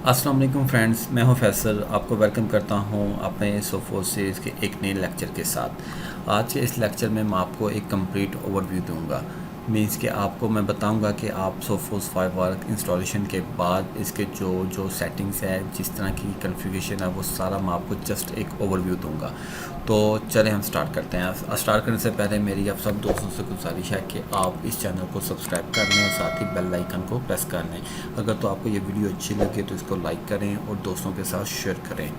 अस्सलाम वालेकुम फ्रेंड्स, मैं हूं फैसल। आपको वेलकम करता हूं अपने सोफोस सीरीज़ के एक नए लेक्चर के साथ। आज के इस लेक्चर में मैं आपको एक कंप्लीट ओवरव्यू दूंगा। मींस कि आपको मैं बताऊंगा कि आप सोफोस 5 वर्क इंस्टॉलेशन के बाद इसके जो जो सेटिंग्स है, जिस तरह की कॉन्फ़िगरेशन है, वो सारा मैं आपको जस्ट एक ओवरव्यू दूंगा। तो चलें हम स्टार्ट करते हैं। स्टार्ट करने से पहले मेरी आप सब दोस्तों से गुजारिश है कि आप इस चैनल को सब्सक्राइब कर लें और साथ ही बेल आइकन को प्रेस कर लें। अगर तो आपको ये वीडियो अच्छी लगे तो इसको लाइक करें और दोस्तों के साथ शेयर करें।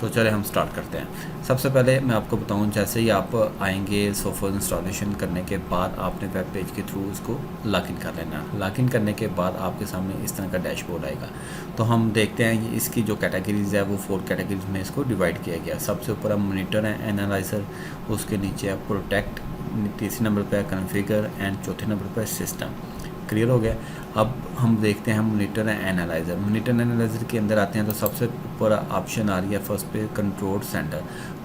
तो चले हम स्टार्ट करते हैं। सबसे पहले मैं आपको बताऊं, जैसे ही आप आएंगे सोफा इंस्टॉलेशन करने के बाद आपने वेब पेज के थ्रू इसको लॉगिन कर लेना। लॉगिन करने के बाद आपके सामने इस तरह का डैशबोर्ड आएगा। तो हम देखते हैं इसकी जो कैटेगरीज़ है वो 4 कैटेगरीज में इसको डिवाइड किया गया। सबसे ऊपर हम मॉनिटर है, एनालाइज़र, उसके नीचे है प्रोटेक्ट, तीसरे नंबर पर है कॉन्फ़िगर एंड चौथे नंबर पर सिस्टम। क्लियर हो गया। अब हम देखते हैं monitor and analyser. Monitor and analyser के अंदर आते हैं तो सबसे ऊपर ऑप्शन आ रही है फर्स्ट पे कंट्रोल सेंटर।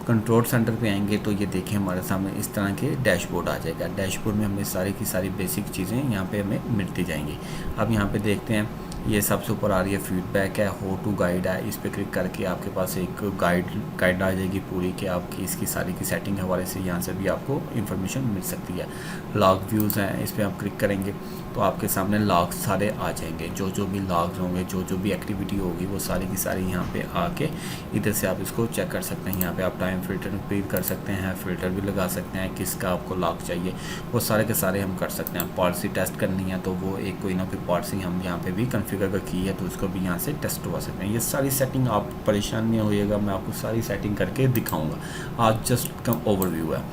कंट्रोल सेंटर पे आएंगे तो ये देखें हमारे सामने इस तरह के डैशबोर्ड आ जाएगा। डैशबोर्ड में हमें सारी की सारी बेसिक चीज़ें यहाँ पे हमें मिलती जाएंगी। अब यहाँ पे देखते हैं, ये सबसे ऊपर आ रही है फीडबैक है, हाउ टू गाइड है। इस पर क्लिक करके आपके पास एक गाइड आ जाएगी पूरी कि आपकी इसकी सारी की सेटिंग के हवाले से यहाँ से भी आपको इन्फॉर्मेशन मिल सकती है। लॉग व्यूज़ हैं, इस पर आप क्लिक करेंगे तो आपके सामने लॉग्स सारे आ जाएंगे। जो भी लॉग्स होंगे, जो भी एक्टिविटी होगी, वो सारी की सारी यहाँ पे आके इधर से आप इसको चेक कर सकते हैं। यहाँ पे आप टाइम फिल्टर भी कर सकते हैं, फिल्टर भी लगा सकते हैं, किसका आपको लॉग चाहिए वो सारे के सारे हम कर सकते हैं। पॉलिसी टेस्ट करनी है तो वो एक कोई ना कोई पॉलिसी हम यहाँ पे भी कॉन्फ़िगर की है तो उसको भी यहाँ से टेस्ट करवा सकते हैं। ये सारी सेटिंग आप परेशान नहीं होइएगा, मैं आपको सारी सेटिंग करके दिखाऊँगा। आज जस्ट कम ओवरव्यू है।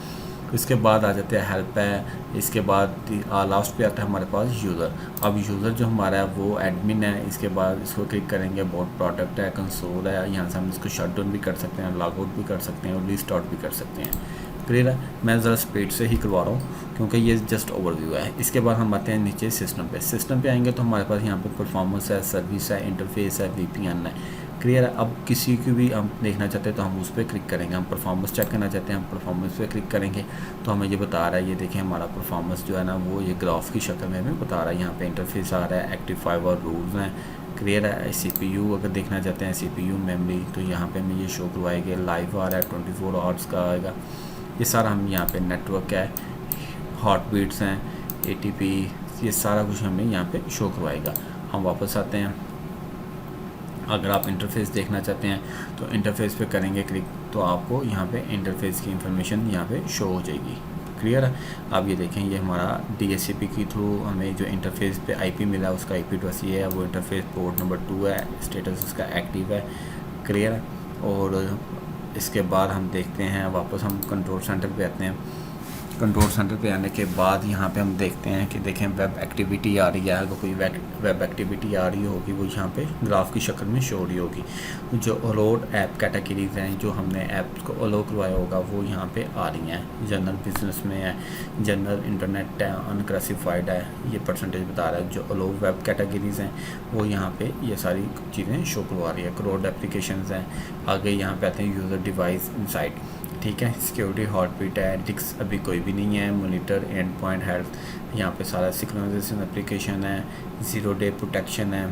इसके बाद आ जाते हैं हेल्प है। इसके बाद लास्ट पे आता है हमारे पास यूज़र। अब यूज़र जो हमारा है वो एडमिन है। इसके बाद इसको क्लिक करेंगे, बहुत प्रोडक्ट है, कंसोल है, यहाँ से हम इसको शट डाउन भी कर सकते हैं, लॉग आउट भी कर सकते हैं और रीस्टार्ट भी कर सकते हैं। क्लियर है। मैं ज़रा स्पीड से ही करवा रहा हूँ क्योंकि ये जस्ट ओवरव्यू है। इसके बाद हम आते हैं नीचे सिस्टम पे। सिस्टम पे आएंगे तो हमारे पास यहाँ पे परफॉर्मेंस है, सर्विस है, इंटरफेस है, VPN है। क्लियर है। अब किसी की भी हम देखना चाहते हैं तो हम उस पर क्लिक करेंगे। हम परफॉर्मेंस चेक करना चाहते हैं, हम परफॉर्मेंस पे क्लिक करेंगे तो हमें ये बता रहा है, ये देखें हमारा परफॉर्मेंस जो है ना वो ये ग्राफ की शक्ल में हमें बता रहा है। यहाँ पे इंटरफेस आ रहा है, एक्टिव फाइबर रूल्स हैं। क्लियर है। CPU अगर देखना चाहते हैं, CPU मेमोरी, तो यहाँ पे हमें ये शो करवाएगा। लाइव आ रहा है, 24 आवर्स का आएगा। ये सारा हम यहाँ पे नेटवर्क है, हॉट बीट्स हैं, ATP, ये सारा कुछ हमें यहाँ पे शो करवाएगा। हम वापस आते हैं। अगर आप इंटरफेस देखना चाहते हैं तो इंटरफेस पे करेंगे क्लिक तो आपको यहाँ पे इंटरफेस की इंफॉर्मेशन यहाँ पे शो हो जाएगी। क्लियर है। अब ये देखें, ये हमारा DHCP के थ्रू हमें जो इंटरफेस पे IP मिला उसका IP एड्रेस ये है, वो इंटरफेस पोर्ट नंबर 2 है, स्टेटस उसका एक्टिव है। क्लियर है। और इसके बाद हम देखते हैं, वापस हम कंट्रोल सेंटर पे आते हैं। कंट्रोल सेंटर पे आने के बाद यहाँ पे हम देखते हैं कि देखें वेब एक्टिविटी आ रही है। अगर कोई वेब एक्टिविटी आ रही होगी वो यहाँ पे ग्राफ की शक्ल में शो हो रही होगी। जो अलाउड ऐप कैटेगरीज हैं, जो हमने ऐप को अलाउ करवाया होगा वो यहाँ पे आ रही हैं। जनरल बिजनेस में है, जनरल इंटरनेट है, अनक्लासिफाइड है, ये परसेंटेज बता रहा है। जो अलाउ वेब कैटेगरीज हैं वो यहाँ पे ये सारी चीज़ें शो करवा रही है। क्राउड एप्लीकेशन हैं। आगे यहाँ पे आते हैं यूज़र डिवाइस इनसाइट। ठीक है। सिक्योरिटी हॉट बीट है, डिस्क अभी कोई भी नहीं है, मॉनिटर एंड पॉइंट हेल्थ, यहाँ पे सारा सिंक्रोनाइजेशन एप्लीकेशन है, 0 डे प्रोटेक्शन है,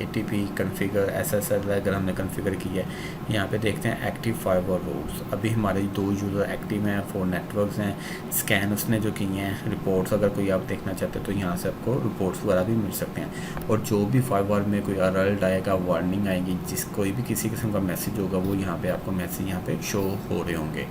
ATP कॉन्फ़िगर SSL अगर हमने कॉन्फ़िगर किया है। यहाँ पे देखते हैं एक्टिव फाइबर रूल्स। अभी हमारे 2 यूज़र एक्टिव हैं, 4 नेटवर्क्स हैं। स्कैन उसने जो किए हैं, रिपोर्ट्स अगर कोई आप देखना चाहते हैं तो यहाँ से आपको रिपोर्ट्स वगैरह भी मिल सकते हैं। और जो भी फाइबर में कोई अलर्ट आएगा, वार्निंग आएगी, जिस कोई भी किसी किस्म का मैसेज होगा वो यहाँ पे आपको मैसेज यहाँ पे शो हो रहे होंगे।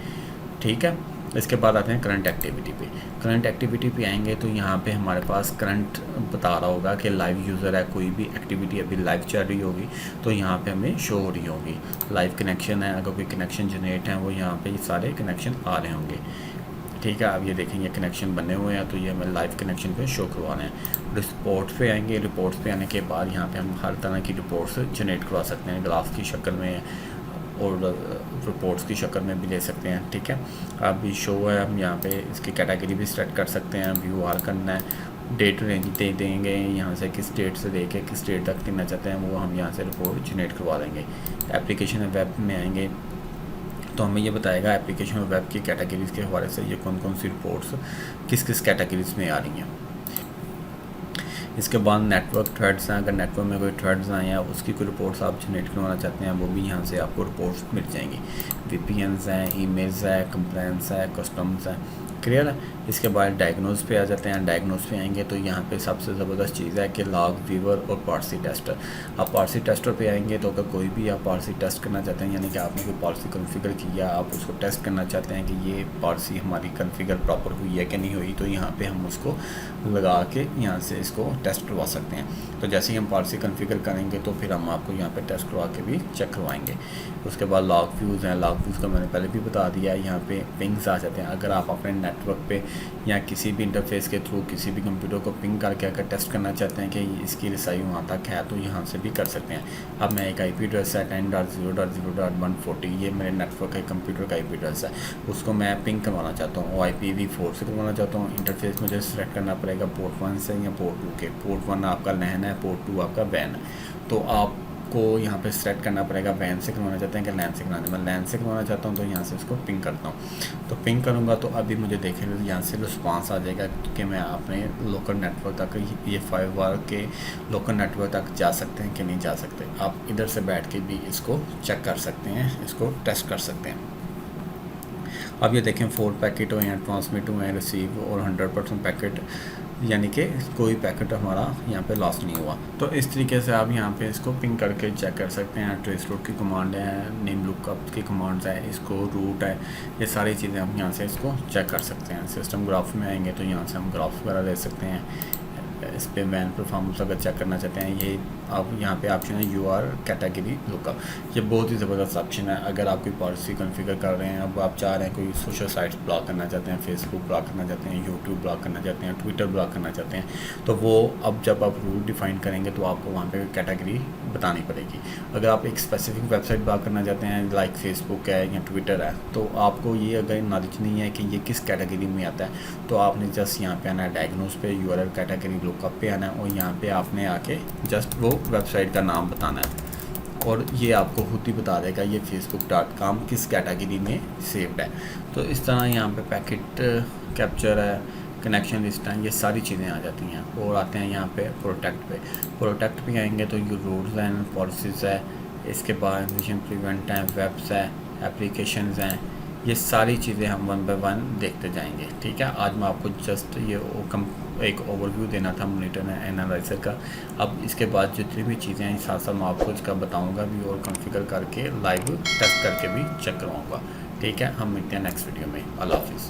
ठीक है। इसके बाद आते हैं करंट एक्टिविटी पे। करंट एक्टिविटी पे आएंगे तो यहाँ पे हमारे पास करंट बता रहा होगा कि लाइव यूज़र है, कोई भी एक्टिविटी अभी लाइव चल रही होगी तो यहाँ पे हमें शो हो रही होगी। लाइव कनेक्शन है, अगर कोई कनेक्शन जनरेट है वो यहाँ पे सारे कनेक्शन आ रहे होंगे। ठीक है। अब ये देखेंगे कनेक्शन बने हुए हैं तो ये हमें लाइव कनेक्शन पे शो करवा रहे हैं। रिपोर्ट्स पे आएंगे। रिपोर्ट्स पे आने के बाद यहाँ पे हम हर तरह की रिपोर्ट्स जनरेट करवा सकते हैं, ग्राफ की शक्ल में और रिपोर्ट्स की शक्ल में भी ले सकते हैं। ठीक है। अभी शो है, हम यहाँ पे इसकी कैटेगरी भी सेलेक्ट कर सकते हैं। व्यू आर करना है, डेट रेंज दे देंगे, यहाँ से किस डेट से लेके किस डेट तक देना चाहते हैं वो हम यहाँ से रिपोर्ट जनरेट करवा देंगे। एप्लीकेशन वेब में आएंगे तो हमें ये बताएगा एप्लीकेशन और वेब की कैटेगरीज़ के हवाले से ये कौन कौन सी रिपोर्ट्स किस किस कैटेगरीज़ में आ रही हैं। इसके बाद नेटवर्क थ्रेड्स हैं, अगर नेटवर्क में कोई थ्रेड्स आए हैं उसकी कोई रिपोर्ट्स आप जनरेट करवाना चाहते हैं वो भी यहाँ से आपको रिपोर्ट्स मिल जाएंगी। VPNs हैं, ईमेल्स है, कंप्लेंट्स है, कस्टम्स हैं, क्लियर है। इसके बाद डायग्नोज पे आ जाते हैं। डायग्नोज पे आएंगे तो यहाँ पे सबसे ज़बरदस्त चीज़ है कि लॉग व्यूअर और पारसी टेस्टर। आप पारसी टेस्टर पे आएंगे तो अगर कोई भी आप पारसी टेस्ट करना चाहते हैं, यानी कि आपने कोई पारसी कॉन्फ़िगर किया, आप उसको टेस्ट करना चाहते हैं कि ये पारसी हमारी कॉन्फ़िगर प्रॉपर हुई है कि नहीं हुई, तो यहाँ पे हम उसको लगा के यहाँ से इसको टेस्ट करवा सकते हैं। तो जैसे ही हम पारसी कॉन्फ़िगर करेंगे तो फिर हम आपको यहाँ पे टेस्ट करवा के भी चेक करवाएंगे। उसके बाद लॉग व्यूज़ हैं, लॉग व्यूज़ का मैंने पहले भी बता दिया है। यहाँ पे पिंग्स आ जाते हैं। अगर आप अपने नेटवर्क पे या किसी भी इंटरफेस के थ्रू किसी भी कंप्यूटर को पिंग करके अगर टेस्ट करना चाहते हैं कि इसकी रसाई वहाँ तक है तो यहाँ से भी कर सकते हैं। अब मैं एक IP एड्रेस है 10.0.0.140, ये मेरे नेटवर्क के कंप्यूटर का IP एड्रेस है, उसको मैं पिंग करवाना चाहता हूँ, IPv4 से करवाना चाहता हूँ। इंटरफेस मुझे सेलेक्ट करना पड़ेगा पोर्ट 1 से या पोर्ट 2 के। पोर्ट 1 आपका लैन है, पोर्ट 2 आपका वैन है। तो आप को यहाँ पे सेलेक्ट करना पड़ेगा वैन से करवाना चाहते हैं कि लैन से करवाना। मैं लैन से करवाना चाहता हूँ तो यहाँ से उसको पिंग करता हूँ। तो पिंग करूँगा तो अभी मुझे देखेंगे यहाँ से रिस्पांस आ जाएगा कि मैं अपने लोकल नेटवर्क तक ये 5 बार के लोकल नेटवर्क तक जा सकते हैं कि नहीं जा सकते। आप इधर से बैठ के भी इसको चेक कर सकते हैं, इसको टेस्ट कर सकते हैं। अब ये देखें 4 पैकेट हुए हैं, ट्रांसमिट हुए हैं, रिसीव, और 100% पैकेट, यानी कि कोई पैकेट हमारा यहाँ पे लॉस नहीं हुआ। तो इस तरीके से आप यहाँ पे इसको पिंग करके चेक कर सकते हैं। ट्रेस रूट की कमांड है, नेम लुकअप की कमांड्स है, इसको रूट है, ये सारी चीज़ें हम यहाँ से इसको चेक कर सकते हैं। सिस्टम ग्राफ में आएंगे तो यहाँ से हम ग्राफ वगैरह ले सकते हैं। इस पर वैन परफॉर्मेंस अगर चेक करना चाहते हैं, ये आप यहाँ पे ऑप्शन है UR कैटेगरी लुकअप। ये बहुत ही ज़बरदस्त ऑप्शन है। अगर आप कोई पॉलिसी कॉन्फ़िगर कर रहे हैं, अब आप चाह रहे हैं कोई सोशल साइट्स ब्लॉक करना चाहते हैं, फेसबुक ब्लॉक करना चाहते हैं, यूट्यूब ब्लॉक करना चाहते हैं, ट्विटर ब्लॉक करना चाहते हैं, तो वो अब जब आप रूल डिफ़ाइन करेंगे तो आपको वहाँ पे कैटेगरी बतानी पड़ेगी। अगर आप एक स्पेसिफिक वेबसाइट ब्लॉक करना चाहते हैं लाइक फेसबुक है या ट्विटर है, तो आपको ये अगर नॉलेज नहीं है कि ये किस कैटेगरी में आता है, तो आपने जस्ट यहाँ पे आना है डायग्नोज पे, URL कैटेगरी लुकअप पे आना है और यहाँ पे आपने आके जस्ट वो वेबसाइट का नाम बताना है और ये आपको खुद ही बता देगा ये facebook.com किस कैटेगरी में सेव्ड है। तो इस तरह यहाँ पे पैकेट कैप्चर है, कनेक्शन लिस्ट है, ये सारी चीज़ें आ जाती हैं। और आते हैं यहाँ पे प्रोटेक्ट पे आएंगे तो ये रूल्स एंड पॉलिसीज़ है, इसके बाद इन्फेक्शन प्रिवेंट है, वेब्स है, एप्लीकेशंस हैं, ये सारी चीज़ें हम 1 बाय 1 देखते जाएंगे। ठीक है, आज मैं आपको जस्ट ये एक ओवरव्यू देना था मॉनिटर एनालाइजर का। अब इसके बाद जितनी भी चीज़ें हैं साथ साथ मैं आपको इसका बताऊंगा भी और कॉन्फ़िगर करके लाइव टेस्ट करके भी चेक करवाऊंगा। ठीक है, हम मिलते हैं नेक्स्ट वीडियो में। अल्लाह हाफिज़।